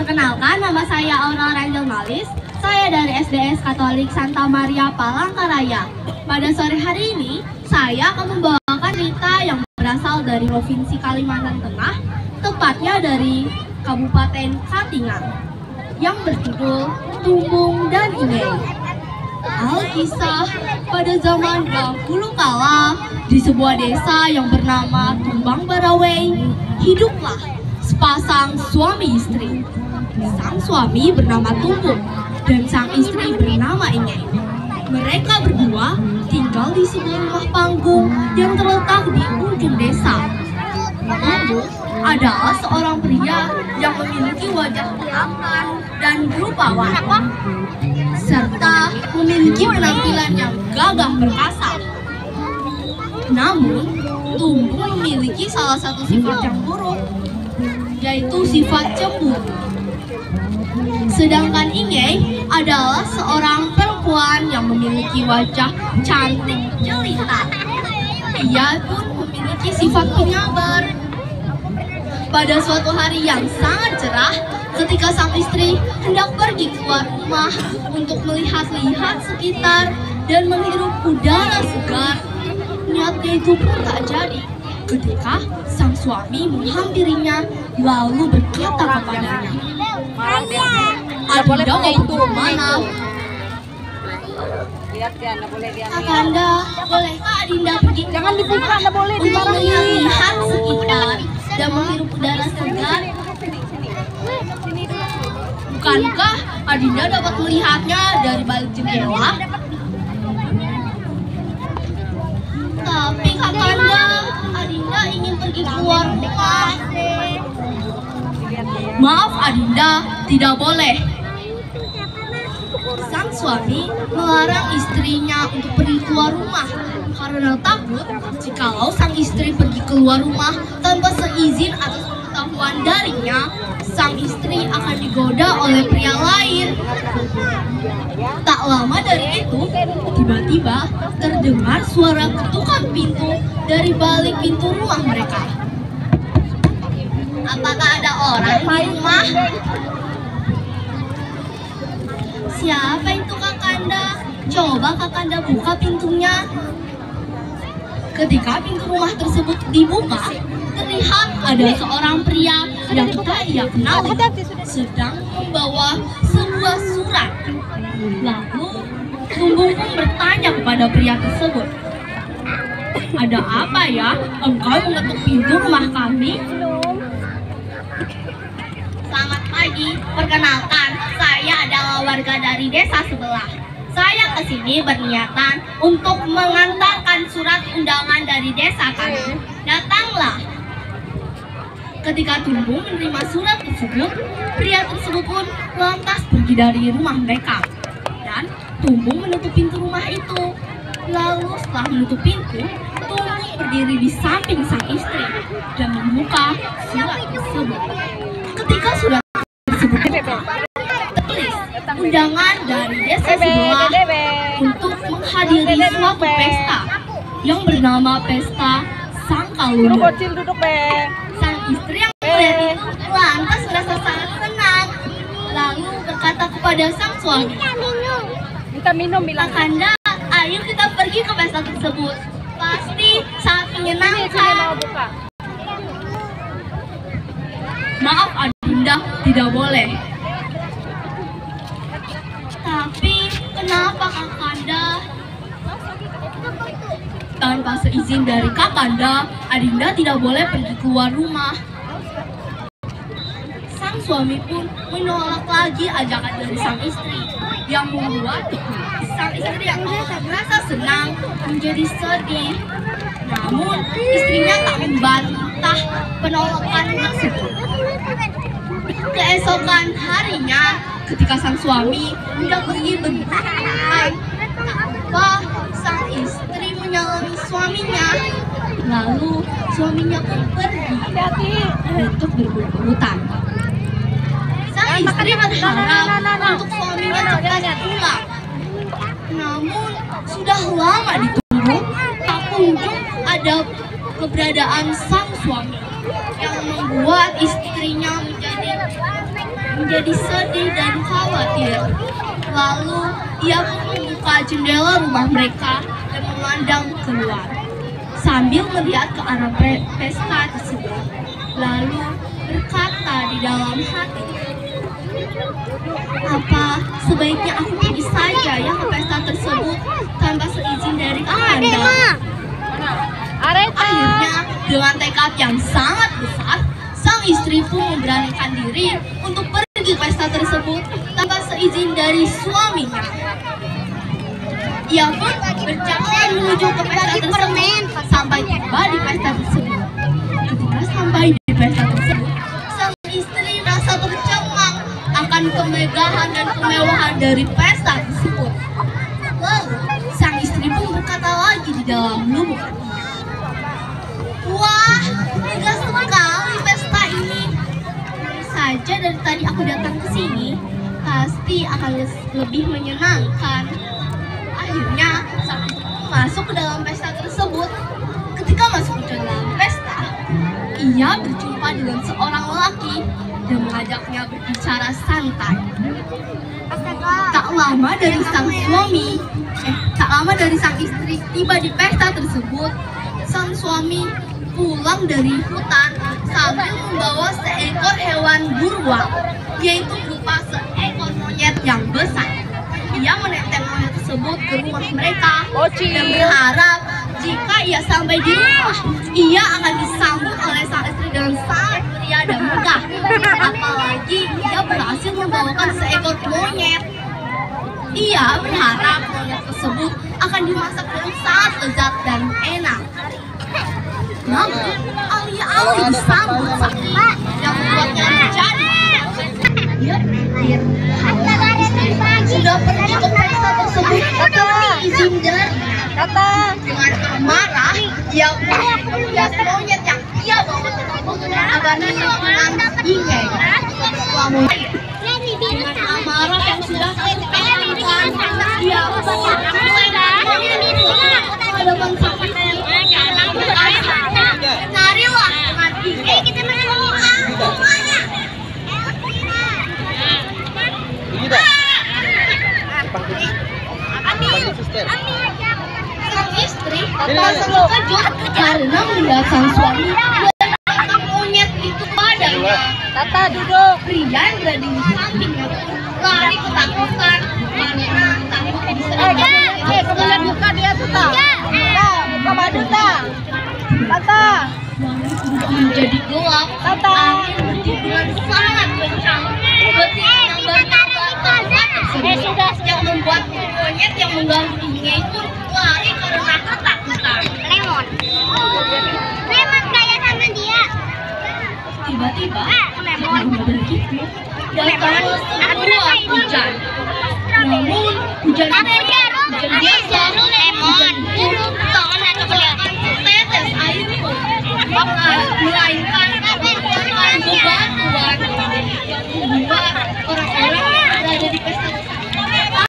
Perkenalkan, nama saya Aura Rangel Malis. Saya dari SDS Katolik Santa Maria Palangkaraya. Pada sore hari ini, saya akan membawakan cerita yang berasal dari Provinsi Kalimantan Tengah, tepatnya dari Kabupaten Katingan, yang berjudul Tumbung dan Inge. Alkisah, pada zaman dahulu kala, di sebuah desa yang bernama Tumbang Barawai, hiduplah sepasang suami istri. Sang suami bernama Tumbung dan sang istri bernama Inge. Mereka berdua tinggal di sebuah rumah panggung yang terletak di ujung desa. Tumbung adalah seorang pria yang memiliki wajah tampan dan rupawan, serta memiliki penampilan yang gagah perkasa. Namun, Tumbung memiliki salah satu sifat yang buruk, yaitu sifat cemburu. Sedangkan Inge adalah seorang perempuan yang memiliki wajah cantik jelita. Ia pun memiliki sifat penyabar. Pada suatu hari yang sangat cerah, ketika sang istri hendak pergi keluar rumah untuk melihat-lihat sekitar dan menghirup udara segar, niatnya itu pun tak jadi. Ketika sang suami menghampirinya lalu berkata kepadanya, "Adinda mau pergi kemana?" "Kakanda, bolehkah Adinda pergi Jangan dibuka, nggak boleh untuk melihat sekitar dan menghirup udara segar? Bukankah Adinda dapat melihatnya dari balik jendela?" "Tapi Kakanda, Adinda ingin pergi keluar rumah." "Maaf Adinda, tidak boleh." Sang suami melarang istrinya untuk pergi keluar rumah karena takut jikalau sang istri pergi keluar rumah tanpa seizin atau pengetahuan darinya, sang istri akan digoda oleh pria lain. Tak lama dari itu, tiba-tiba terdengar suara ketukan pintu dari balik pintu rumah mereka. "Apakah ada orang di rumah?" "Siapa itu Kakanda? Coba Kakanda buka pintunya." Ketika pintu rumah tersebut dibuka, terlihat ada seorang pria yang ia kenali sedang membawa sebuah surat. Lalu Tumbung pun bertanya kepada pria tersebut, "Ada apa ya? Engkau mengetuk pintu rumah kami?" "Selamat pagi, perkenalkan, saya adalah warga dari desa sebelah. Saya kesini berniatan untuk mengantarkan surat undangan dari desa kami. Datanglah." Ketika Tumbung menerima surat tersebut, pria tersebut pun lantas pergi dari rumah mereka. Dan Tumbung menutup pintu rumah itu. Lalu setelah menutup pintu, Tumbung berdiri di samping sang istri dan membuka surat tersebut. Ketika surat tersebut tertulis undangan dari desa sebelah untuk menghadiri suatu pesta yang bernama Pesta Sangkalundu. Sang istri yang melihat itu lantas merasa sangat senang, lalu berkata kepada sang suami, Minta minum bilang. "Kakanda, ayo kita pergi ke pesta tersebut. Pasti sangat menyenangkan." "Maaf Adinda, tidak boleh." "Tapi kenapa Kakanda?" "Tanpa seizin dari Kakanda, Adinda tidak boleh pergi keluar rumah." Sang suami pun menolak lagi ajakan dari sang istri, yang membuat sang istri yang merasa senang menjadi sedih. Namun istrinya tak membantah penolakan tersebut. Keesokan harinya, ketika sang suami hendak pergi berbulan, tak lupa sang istri menyalami suaminya. Lalu suaminya pun pergi untuk berburu-burutan. Sang istri berharap untuk suaminya cepat pulang. Namun sudah lama ditunggu, tak kunjung ada keberadaan sang suami, yang membuat istrinya menjadi menjadi sedih dan khawatir. Lalu ia pun membuka jendela rumah mereka dan memandang keluar sambil melihat ke arah pesta tersebut. Lalu berkata di dalam hati, apa sebaiknya aku pergi saja ya ke pesta tersebut tanpa seizin dari Kakanda? Akhirnya dengan tekad yang sangat besar, sang istri pun memberanikan diri untuk pergi ke pesta tersebut tanpa seizin dari suaminya. Ia pun berjalan menuju ke pesta tersebut sampai tiba di pesta tersebut. Ketika sampai di pesta tersebut, sang istri merasa tercengang akan kemegahan dan kemewahan dari pesta tersebut. Lalu sang istri pun berkata lagi di dalam lubuk hatinya, wah, megah sekali pesta ini. Saja dari tadi aku datang ke sini, pasti akan lebih menyenangkan. Akhirnya sang istri masuk ke dalam pesta tersebut. Ketika masuk ke dalam pesta, ia berjumpa dengan seorang lelaki dan mengajaknya berbicara santai. Tak lama dari sang istri tiba di pesta tersebut, sang suami pulang dari hutan sambil membawa seekor hewan buruan, yaitu berupa seekor monyet yang besar. Ia menenteng monyet tersebut ke rumah mereka dan berharap jika ia sampai di rumah, ia akan disambut oleh sang istri dengan sangat meriah dan megah. Apalagi ia berhasil membawakan seekor monyet. Ia berharap monyet tersebut akan dimasak dengan sangat lezat dan enak. Namun, alih-alih disambut sang istri yang membuatnya menjadi, ia berpikir, sudah pergi ke pesta tersebut tanpa izin dari. Dengan marah, ia menghias monyet yang ia bawa tersebut agar dengan bingkai. Dengan amarah yang sudah terpecahkan, ia pun hadapan sang istri. Carilah dengan bingkai. Sang istri merasa terkejut karena melihat sang suami menangkap monyet itu padanya. Tata duduk. Pria yang berada di sampingnya pun lari ketakutan karena takut diserang. Kemudian buka dia tuh tak. Buka badut tak. Tata. Menjadi gelap. Tata. Angin bertiup dengan sangat kencang. Bertiup yang membuat monyet yang mengganggunya itu lari karena ketakutan. Lemon kayak sama dia. Tiba-tiba lemon begitu datang sebuah hujan. Namun hujan biasa, hujan itu